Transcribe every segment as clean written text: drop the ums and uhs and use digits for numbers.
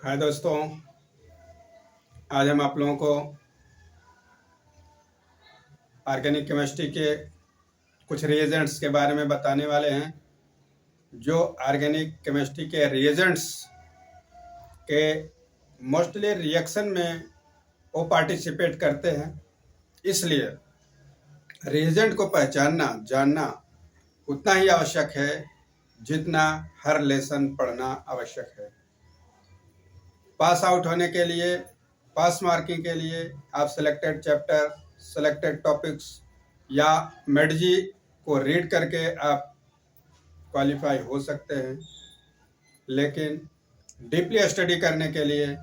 हाय दोस्तों, आज हम आप लोगों को ऑर्गेनिक केमिस्ट्री के कुछ रिएजेंट्स के बारे में बताने वाले हैं। जो ऑर्गेनिक केमिस्ट्री के रिएजेंट्स के मोस्टली रिएक्शन में वो पार्टिसिपेट करते हैं, इसलिए रिएजेंट को पहचानना जानना उतना ही आवश्यक है जितना हर लेसन पढ़ना आवश्यक है। पास आउट होने के लिए, पास मार्किंग के लिए आप सिलेक्टेड चैप्टर, सिलेक्टेड टॉपिक्स या मेडजी को रीड करके आप क्वालिफाई हो सकते हैं, लेकिन डीपली स्टडी करने के लिए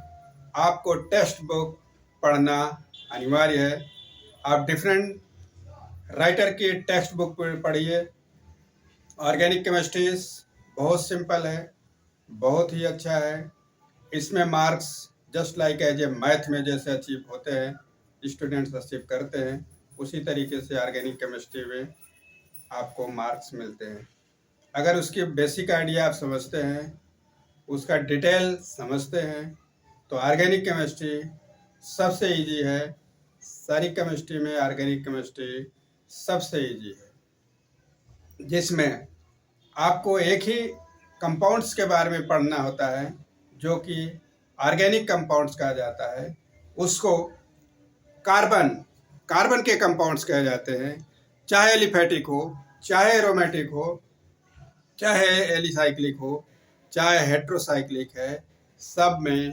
आपको टेक्स्ट बुक पढ़ना अनिवार्य है। आप डिफरेंट राइटर की टेक्स्ट बुक पढ़िए। ऑर्गेनिक केमिस्ट्री बहुत सिंपल है, बहुत ही अच्छा है। इसमें marks just like as a math में जैसे अचीव होते हैं, स्टूडेंट्स अचीव करते हैं, उसी तरीके से ऑर्गेनिक केमिस्ट्री में आपको मार्क्स मिलते हैं। अगर उसकी बेसिक आइडिया आप समझते हैं, उसका डिटेल समझते हैं, तो ऑर्गेनिक केमिस्ट्री सबसे इजी है। सारी केमिस्ट्री में ऑर्गेनिक केमिस्ट्री सबसे इजी है, जिसमें आपको एक ही कंपाउंड्स के बारे में पढ़ना होता है जो कि ऑर्गेनिक कंपाउंड्स कहा जाता है। उसको कार्बन के कंपाउंड्स कहे जाते हैं, चाहे एलिफेटिक हो, चाहे एरोमेटिक हो, चाहे एलिसाइक्लिक हो, चाहे हेट्रोसाइक्लिक है, सब में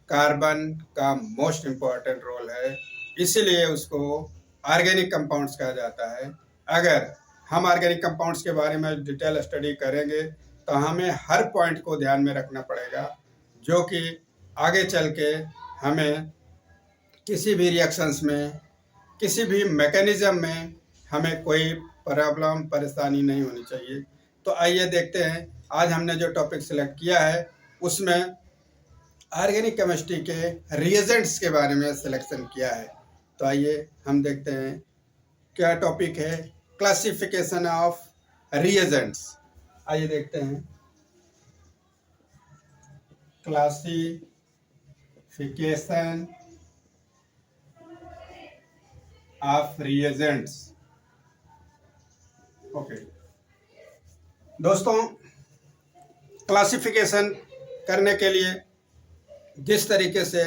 कार्बन का मोस्ट इम्पॉर्टेंट रोल है, इसीलिए उसको ऑर्गेनिक कंपाउंड्स कहा जाता है। अगर हम ऑर्गेनिक कंपाउंड्स के बारे में डिटेल स्टडी करेंगे तो हमें हर पॉइंट को ध्यान में रखना पड़ेगा, जो कि आगे चल के हमें किसी भी रिएक्शंस में, किसी भी मैकेनिज्म में हमें कोई प्रॉब्लम, परेशानी नहीं होनी चाहिए। तो आइए देखते हैं, आज हमने जो टॉपिक सिलेक्ट किया है उसमें ऑर्गेनिक केमिस्ट्री के रिएजेंट्स के बारे में सिलेक्शन किया है। तो आइए हम देखते हैं क्या टॉपिक है, क्लासिफिकेशन ऑफ रिएजेंट्स। आइए देखते हैं, क्लासिफिकेशन ऑफ रिएजेंट्स। ओके दोस्तों, क्लासिफिकेशन करने के लिए जिस तरीके से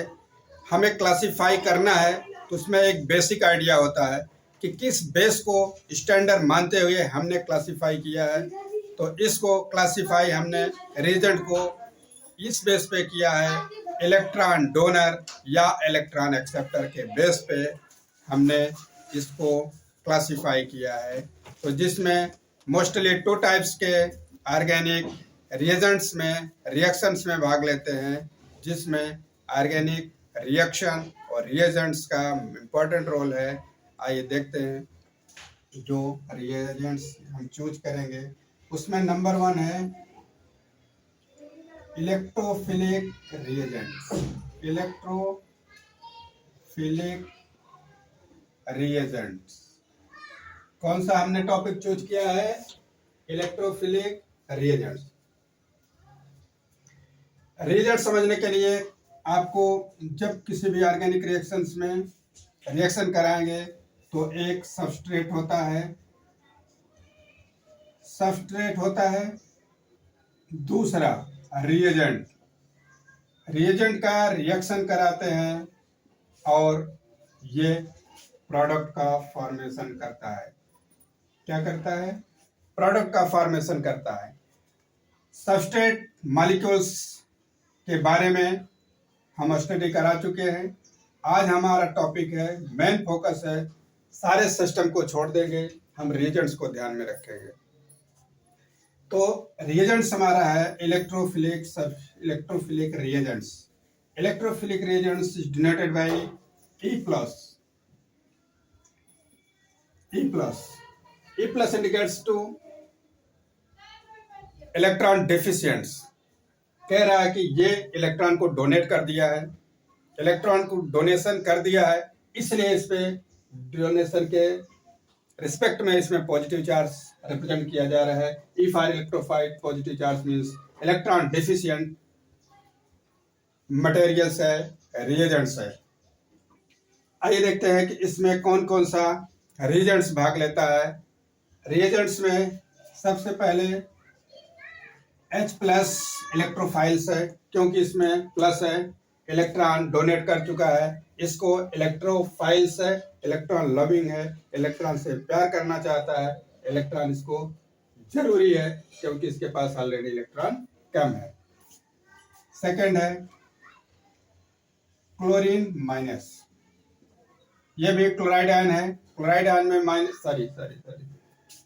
हमें क्लासिफाई करना है, तो उसमें एक बेसिक आइडिया होता है कि किस बेस को स्टैंडर्ड मानते हुए हमने क्लासिफाई किया है। तो इसको क्लासिफाई हमने रिएजेंट को इस बेस पे किया है, इलेक्ट्रॉन डोनर या इलेक्ट्रॉन एक्सेप्टर के बेस पे हमने इसको क्लासिफाई किया है। तो जिसमें मोस्टली 2 टाइप्स के ऑर्गेनिक रिएजेंट्स में, रिएक्शंस में भाग लेते हैं, जिसमें ऑर्गेनिक रिएक्शन और रिएजेंट्स का इम्पोर्टेंट रोल है। आइए देखते हैं जो रिएजेंट्स हम चूज करेंगे, उसमें नंबर 1 है इलेक्ट्रोफिलिक रिएजेंट्स। इलेक्ट्रोफिलिक रिएजेंट्स, कौन सा हमने टॉपिक चूज किया है? Electrophilic reagents. रिएजेंट समझने के लिए आपको जब किसी भी ऑर्गेनिक रिएक्शंस में रिएक्शन कराएंगे तो एक सबस्ट्रेट होता है, दूसरा रिएजेंट का रिएक्शन कराते हैं और ये प्रोडक्ट का फॉर्मेशन करता है। क्या करता है? प्रोडक्ट का फॉर्मेशन करता है। सबस्ट्रेट मॉलिक्यूल्स के बारे में हम स्टडी करा चुके हैं। आज हमारा टॉपिक है, मेन फोकस है, सारे सिस्टम को छोड़ देंगे, हम रिएजेंट्स को ध्यान में रखेंगे। तो रिएजेंट्स हमारा है electrophilic reagents. Electrophilic reagents is denoted by E plus indicates to electron deficients. कह रहा है कि ये इलेक्ट्रॉन को डोनेट कर दिया है, इलेक्ट्रॉन को डोनेशन कर दिया है, इसलिए इस पे डोनेशन के रिस्पेक्ट में इसमें पॉजिटिव चार्ज रिप्रेजेंट किया जा रहा है। If are electrophiles positive charge means electron deficient materials है, रिएजेंट्स है। आइए देखते हैं कि इसमें कौन कौन सा रिएजेंट्स भाग लेता है। रिएजेंट्स में सबसे पहले H प्लस इलेक्ट्रोफाइल्स है, क्योंकि इसमें प्लस है, इलेक्ट्रॉन डोनेट कर चुका है। इसको इलेक्ट्रोफाइल्स है, इलेक्ट्रॉन लविंग है, इलेक्ट्रॉन से प्यार करना चाहता है। इलेक्ट्रॉन इसको जरूरी है क्योंकि इसके पास ऑलरेडी इलेक्ट्रॉन कम है। सेकंड है क्लोरीन माइनस, ये भी क्लोराइड आयन है। क्लोराइड आयन में माइनस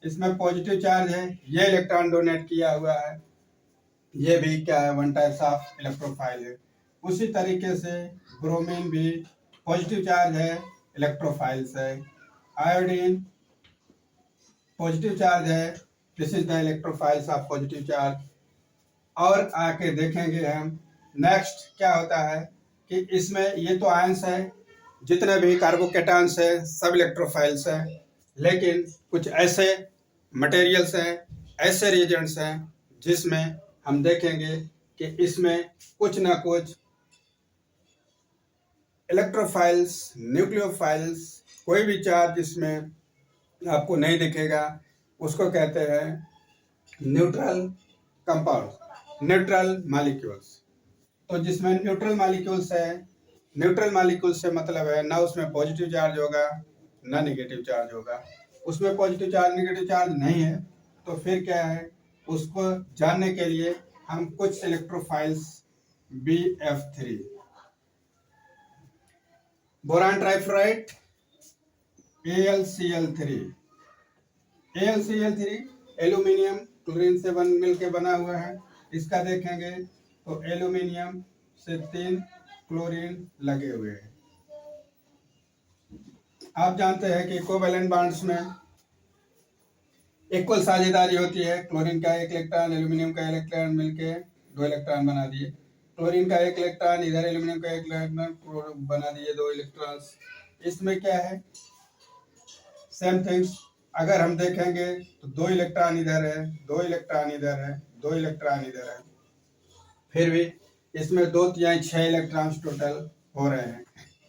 इसमें पॉजिटिव चार्ज है, ये इलेक्ट्रॉन डोनेट किया हुआ है। ये भी क्या है, वन टाइप्स ऑफ इलेक्ट्रोफाइल है। उसी तरीके से ब्रोमीन भी पॉजिटिव चार्ज है, इलेक्ट्रोफाइल्स है। आयोडीन पॉजिटिव चार्ज है, this is the electrophiles of positive charge. और आके देखेंगे हम नेक्स्ट क्या होता है कि इसमें ये तो आयंस है, जितने भी कार्बोकेटान्स है सब इलेक्ट्रोफाइल्स हैं। लेकिन कुछ ऐसे मटेरियल्स हैं, ऐसे रिएजेंट्स हैं जिसमें हम देखेंगे कि इसमें कुछ ना कुछ इलेक्ट्रोफाइल्स, न्यूक्लियोफाइल्स, कोई भी चार्ज इसमें आपको नहीं दिखेगा, उसको कहते हैं न्यूट्रल कंपाउंड, न्यूट्रल मॉलिक्यूल्स। तो जिसमें न्यूट्रल मॉलिक्यूल्स है, न्यूट्रल मॉलिक्यूल से मतलब है ना उसमें पॉजिटिव चार्ज होगा ना नेगेटिव चार्ज होगा। उसमें पॉजिटिव चार्ज नेगेटिव चार्ज नहीं है तो फिर क्या है, उसको जानने के लिए हम कुछ electrophiles BF3, boron trifluoride AlCl3 aluminium chlorine से मिलकर बना हुआ है। इसका देखेंगे तो एल्यूमिनियम से 3 क्लोरीन लगे हुए हैं। आप जानते हैं कि कोवेलेंट बॉन्ड्स में इक्वल साझेदारी होती है। क्लोरीन का 1 इलेक्ट्रॉन एल्यूमिनियम का इलेक्ट्रॉन मिलके 2 इलेक्ट्रॉन बना दिए। क्लोरीन का 1 इलेक्ट्रॉन इधर एल्यूमिनियम का 1 इलेक्ट्रॉन बना दिए 2 इलेक्ट्रॉन्स। इसमें क्या है, सेम थिंग्स। अगर हम देखेंगे तो 2 इलेक्ट्रॉन इधर है, 2 इलेक्ट्रॉन इधर है, 2 इलेक्ट्रॉन इधर है, फिर भी इसमें 2 तिहाई 6 इलेक्ट्रॉन्स टोटल हो रहे हैं।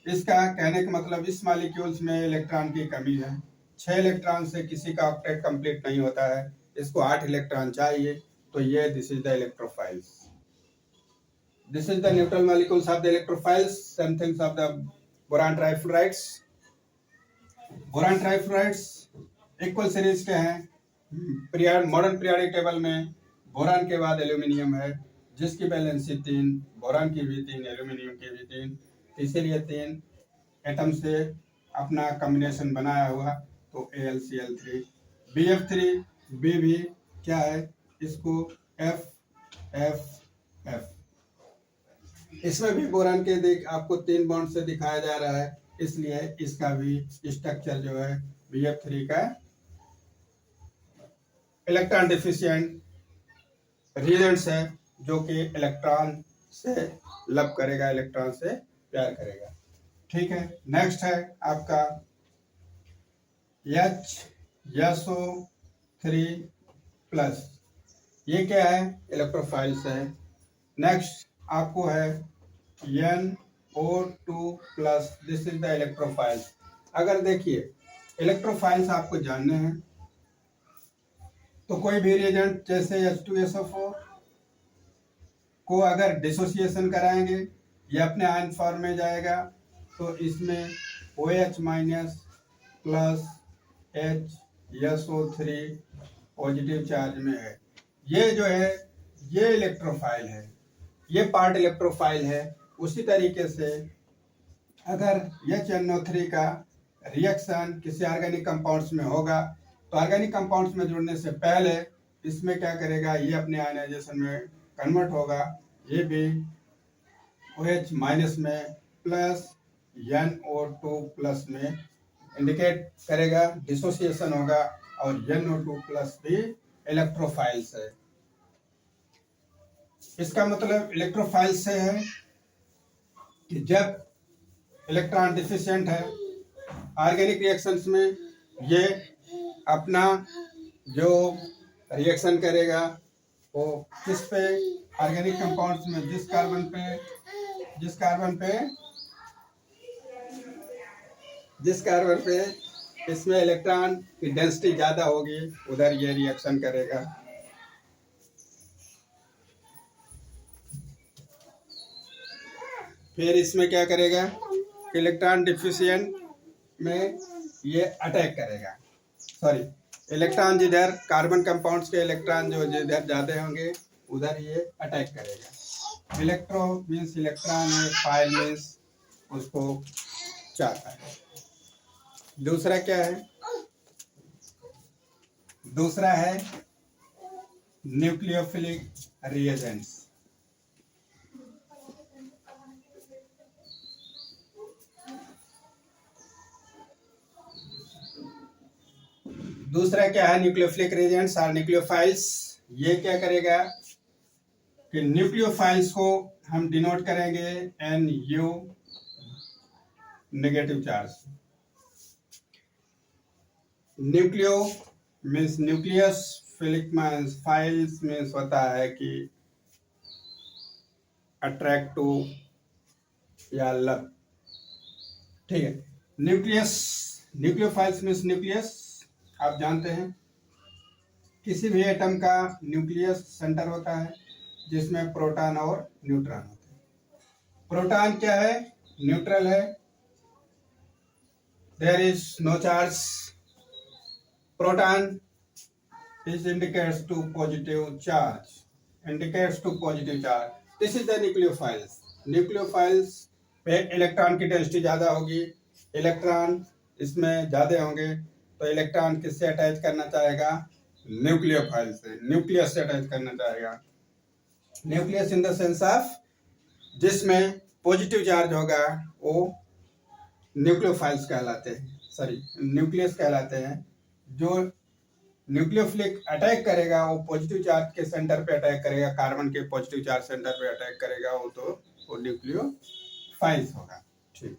इसका कहने का मतलब इस मॉलिक्यूल्स में इलेक्ट्रॉन की कमी है। 6 इलेक्ट्रॉन से किसी का ऑक्टेट कंप्लीट नहीं होता है, इसको 8 इलेक्ट्रॉन चाहिए। तो ये this is the electrophiles, this is the neutral molecules of the electrophiles, some things of the boron trifluorides. Boron trifluorides equal series के हैं। मॉडर्न पीरियोडिक टेबल में बोरान के बाद एल्यूमिनियम है, जिसकी वैलेंसी 3, बोरान की भी 3, एल्यूमिनियम की भी 3, इसीलिए 3 एटम से अपना कॉम्बिनेशन बनाया हुआ। तो AlCl3। BF3 B भी क्या है, इसको FFF, इसमें भी बोरान के आपको 3 बॉन्ड से दिखाया जा रहा है, इसलिए इसका भी स्ट्रक्चर जो है BF3 का इलेक्ट्रॉन डिफिशिएंट रिएजेंट्स है, जो कि इलेक्ट्रॉन से लव करेगा, इलेक्ट्रॉन से प्यार करेगा। ठीक है, नेक्स्ट है आपका HSO3 प्लस, ये क्या है, इलेक्ट्रोफाइल्स है। नेक्स्ट आपको है NO2 plus, this is the electrophiles. अगर देखिए इलेक्ट्रोफाइल्स आपको जानने हैं तो कोई भी रिएजेंट जैसे H2SO4 को अगर डिसोसिएशन कराएंगे ये अपने आयन फॉर्म में जाएगा, तो इसमें OH minus plus HSO3 positive charge में है। ये जो है ये इलेक्ट्रोफाइल है, ये पार्ट इलेक्ट्रोफाइल है। उसी तरीके से अगर HNO3 का रिएक्शन किसी ऑर्गेनिक कंपाउंड्स में होगा तो ऑर्गेनिक कंपाउंड्स में जुड़ने से पहले इसमें क्या करेगा, ये अपने आयनाइजेशन में कन्वर्ट होगा, ये भी OH माइनस में प्लस NO2 प्लस में इंडिकेट करेगा, डिसोसिएशन होगा। और NO2 प्लस भी इलेक्ट्रोफाइल है। इसका मतलब इलेक्ट्रोफाइल से है कि जब इलेक्ट्रॉन डिफिशिएंट है ऑर्गेनिक रिएक्शंस में, ये अपना जो रिएक्शन करेगा वो किस पे, ऑर्गेनिक कंपाउंड्स में जिस कार्बन पे जिस कार्बन पे इसमें इलेक्ट्रॉन की डेंसिटी ज्यादा होगी उधर ये रिएक्शन करेगा। फिर इसमें क्या करेगा, इलेक्ट्रॉन डिफिशिएंट में ये अटैक करेगा। सॉरी, इलेक्ट्रॉन जिधर कार्बन कंपाउंड्स के इलेक्ट्रॉन जो जिधर ज्यादा होंगे उधर ये अटैक करेगा। इलेक्ट्रो मीन्स इलेक्ट्रॉन है, फाइल मीन्स उसको चाहता है। दूसरा क्या है, दूसरा है न्यूक्लियोफिलिक रिएजेंट्स। दूसरा क्या है, न्यूक्लियोफिलिक रिएजेंट्स और न्यूक्लियोफाइल्स। ये क्या करेगा कि न्यूक्लियोफाइल्स को हम डिनोट करेंगे NU negative charge. Nucleo means nucleus, philic means files means होता है कि अट्रैक्ट टू या लव। ठीक है, न्यूक्लियस, न्यूक्लियोफाइल्स मीन्स न्यूक्लियस। आप जानते हैं किसी भी एटम का न्यूक्लियस सेंटर होता है जिसमें प्रोटॉन और न्यूट्रॉन होते हैं। प्रोटॉन क्या है, न्यूट्रल है, there is no charge. Proton is indicates to positive charge, indicates to positive charge. This is the nucleophiles. Nucleophiles पे इलेक्ट्रॉन की डेंसिटी ज्यादा होगी, इलेक्ट्रॉन इसमें ज्यादा होंगे तो इलेक्ट्रॉन किससे अटैच करना चाहेगा, न्यूक्लियोफाइल से, न्यूक्लियस से अटैच करना चाहेगा। Nucleus in the sense of जिसमें पॉजिटिव चार्ज होगा वो न्यूक्लियोफाइल्स कहलाते हैं, सॉरी न्यूक्लियस कहलाते हैं। जो न्यूक्लियोफिलिक अटैक करेगा वो पॉजिटिव चार्ज के सेंटर पे अटैक करेगा, कार्बन के पॉजिटिव चार्ज सेंटर पे अटैक करेगा, वो न्यूक्लियोफाइल्स होगा। ठीक,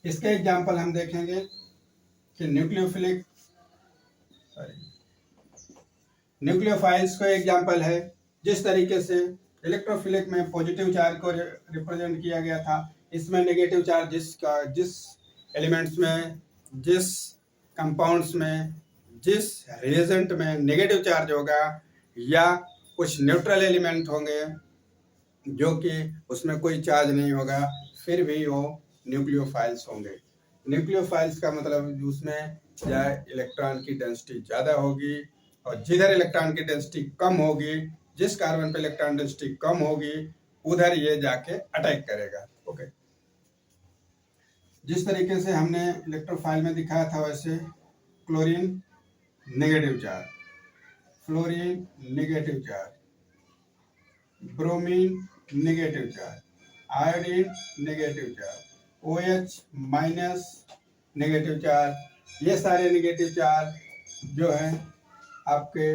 इसके एग्जांपल हम देखेंगे कि न्यूक्लियोफाइल्स को एग्जांपल है जिस तरीके से इलेक्ट्रोफिलिक में पॉजिटिव चार्ज को रिप्रेजेंट किया गया था, इसमें नेगेटिव चार्ज जिस एलिमेंट्स में, जिस कंपाउंड्स में, जिस रिएजेंट में नेगेटिव चार्ज होगा या कुछ न्यूट्रल एलिमेंट होंगे जो कि उसमें कोई चार्ज नहीं होगा, फिर भी वो न्यूक्लियोफाइल्स होंगे। न्यूक्लियोफाइल्स का मतलब उसमें या इलेक्ट्रॉन की डेंसिटी ज़्यादा होगी और जिधर इलेक्ट्रॉन की डेंसिटी कम होगी, जिस कार्बन पे इलेक्ट्रॉन डेंसिटी कम होगी उधर ये जाके अटैक करेगा। ओके, जिस तरीके से हमने इलेक्ट्रोफाइल में दिखाया था वैसे chlorine negative charge, fluorine negative charge, bromine negative charge, iodine negative charge, OH minus negative charge, ये सारे नेगेटिव चार्ज जो है आपके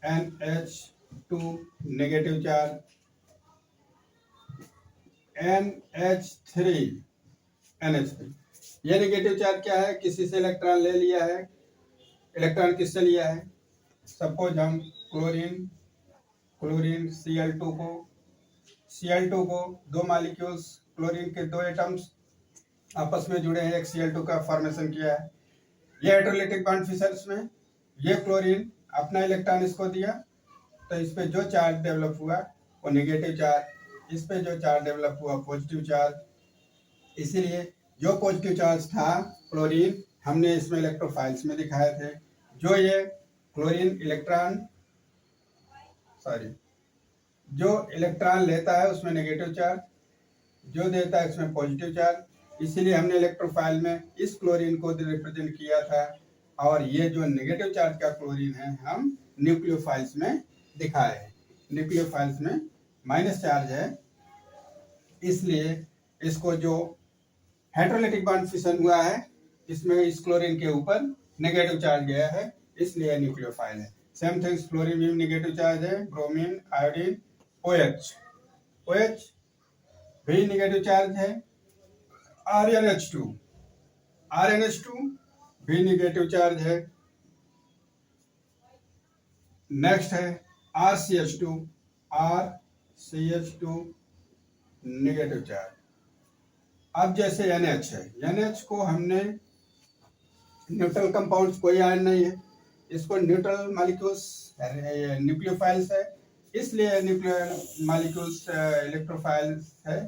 RNH2 नेगेटिव चार्ज, NH3 ये नेगेटिव चार्ज क्या है, किसी से इलेक्ट्रॉन ले लिया है। इलेक्ट्रॉन किससे लिया है, सपोज हम क्लोरीन Cl2 को दो मॉलिक्यूल्स, क्लोरीन के दो एटम्स आपस में जुड़े हैं, एक Cl2 का फॉर्मेशन किया है। ये हाइड्रोलिटिक बॉन्ड फिशर्स में ये क्लोरीन अपना इलेक्ट्रॉन इसको दिया तो इस पे जो चार्ज डेवलप हुआ वो नेगेटिव चार्ज, इस पे जो चार्ज डेवलप हुआ पॉजिटिव चार्ज। इसीलिए जो पॉजिटिव चार्ज था क्लोरीन हमने इसमें इलेक्ट्रोफाइल्स में दिखाए थे। जो ये क्लोरीन जो इलेक्ट्रॉन लेता है उसमें नेगेटिव चार्ज, जो देता है इसमें पॉजिटिव चार्ज। इसीलिए हमने इलेक्ट्रोफाइल में इस क्लोरीन को रिप्रेजेंट किया था और ये जो नेगेटिव चार्ज का क्लोरीन है हम न्यूक्लियोफाइल्स में दिखाए हैं। न्यूक्लियोफाइल्स में माइनस चार्ज है, इसलिए इसको जो हाइड्रोलिटिक बॉन्ड फिशन हुआ है इसमें इस क्लोरीन के ऊपर नेगेटिव चार्ज गया है, इसलिए न्यूक्लियोफाइल है। सेम थिंग्स क्लोरीन में नेगेटिव चार्ज है, ब्रोमीन, आयोडीन, OH भी नेगेटिव चार्ज है, RNH2 भी नेगेटिव चार्ज है, नेक्स्ट है RCH2, RCH2 नेगेटिव चार्ज। अब जैसे NH है, NH को हमने न्यूट्रल कंपाउंड्स कोई आयन नहीं है, इसको न्यूट्रल मॉलिक्यूल्स न्यूक्लियोफाइल्स है, इसलिए मॉलिक्यूल्स इलेक्ट्रोफाइल्स है,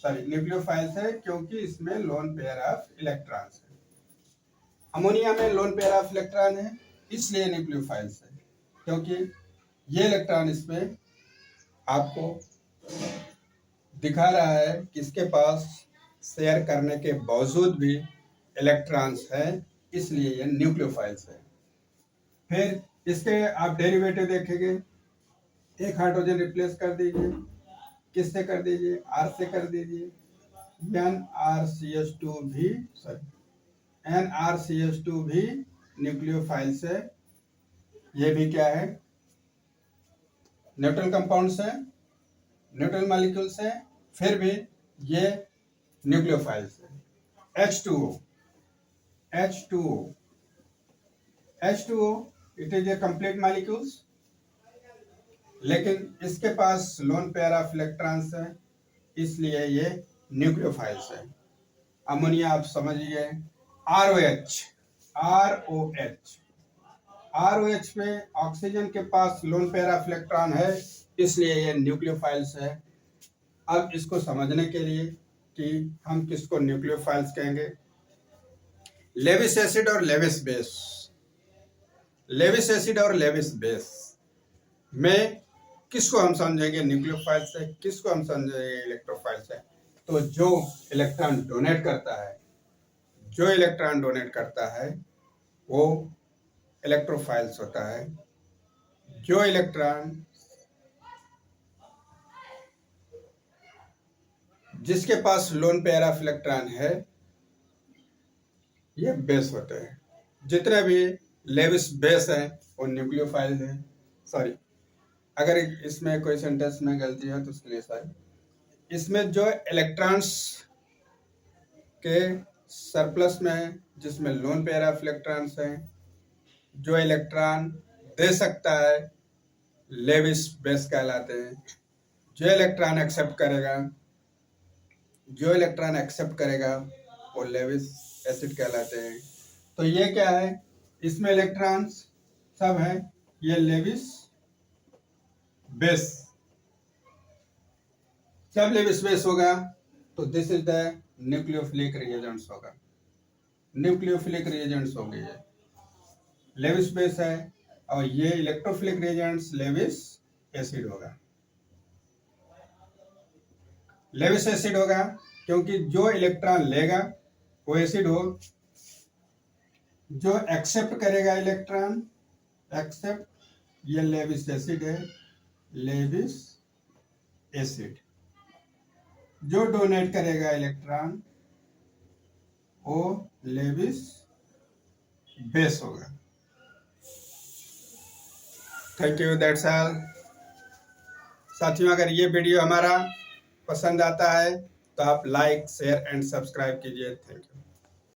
सॉरी न्यूक्लियोफाइल्स है, क्योंकि इसमें लोन पेयर ऑफ इलेक्ट्रॉन्स है। अमोनिया में लोन पेयर ऑफ इलेक्ट्रॉन है, इसलिए न्यूक्लियोफाइल्स है, क्योंकि ये इलेक्ट्रॉन इसमें आपको दिखा रहा है कि इसके पास शेयर करने के बावजूद भी इलेक्ट्रॉन्स हैं, इसलिए ये न्यूक्लियोफाइल्स है। फिर इसके आप डेरिवेटिव देखेंगे, एक हाइड्रोजन रिप्लेस कर दीजिए, किससे कर दीजिए, R से कर दीजिए, NRCH2 भी NRCH2 भी न्यूक्लियोफाइल्स है। ये भी क्या है, न्यूट्रल कंपाउंड्स है, न्यूट्रल मॉलिक्यूल्स है, फिर भी ये न्यूक्लियोफाइल्स है। H2O it is a complete molecules, लेकिन इसके पास लोन पेयर ऑफ इलेक्ट्रॉन्स है, इसलिए ये न्यूक्लियोफाइल्स है। अमोनिया आप समझिए, ROH में ऑक्सीजन के पास लोन पेयर ऑफ इलेक्ट्रॉन है, इसलिए ये न्यूक्लियोफाइल्स है। अब इसको समझने के लिए कि हम किसको न्यूक्लियोफाइल्स कहेंगे, लेविस एसिड और लेविस बेस, लेविस एसिड और लेविस बेस में किसको हम समझेंगे न्यूक्लियोफाइल्स है, किसको हम समझेंगे इलेक्ट्रोफाइल्स है। तो जो इलेक्ट्रॉन डोनेट करता है, जो इलेक्ट्रॉन डोनेट करता है वो इलेक्ट्रोफाइल्स होता है। जो इलेक्ट्रॉन जिसके पास लोन पेयर ऑफ इलेक्ट्रॉन है ये बेस होते हैं। जितने भी लेविस बेस हैं वो न्यूक्लियोफाइल है। सॉरी, अगर इसमें कोई सेंटेंस में गलती है तो उसके लिए सॉरी। इसमें जो इलेक्ट्रॉन्स के सरप्लस में है, जिसमें लोन पेयर ऑफ इलेक्ट्रॉन्स हैं, जो इलेक्ट्रॉन दे सकता है लेविस बेस कहलाते हैं। जो इलेक्ट्रॉन एक्सेप्ट करेगा वो लेविस एसिड कहलाते हैं। तो ये क्या है, इसमें इलेक्ट्रॉन्स सब हैं, ये लेविस बेस। जब लेविस बेस होगा तो this is the nucleophilic reagents होगा, न्यूक्लियोफिलिक रिएजेंट्स होंगे। ये लेविस बेस है और ये इलेक्ट्रोफिलिक रिएजेंट्स लेविस एसिड होगा। लेविस एसिड होगा क्योंकि जो इलेक्ट्रॉन लेगा वो एसिड हो, जो एक्सेप्ट करेगा इलेक्ट्रॉन एक्सेप्ट, ये लेविस एसिड है, लेविस एसिड। जो डोनेट करेगा इलेक्ट्रॉन वो लेविस बेस होगा। Thank you, that's all. साथियों, अगर ये वीडियो हमारा पसंद आता है तो आप लाइक, शेयर एंड सब्सक्राइब कीजिए। Thank you.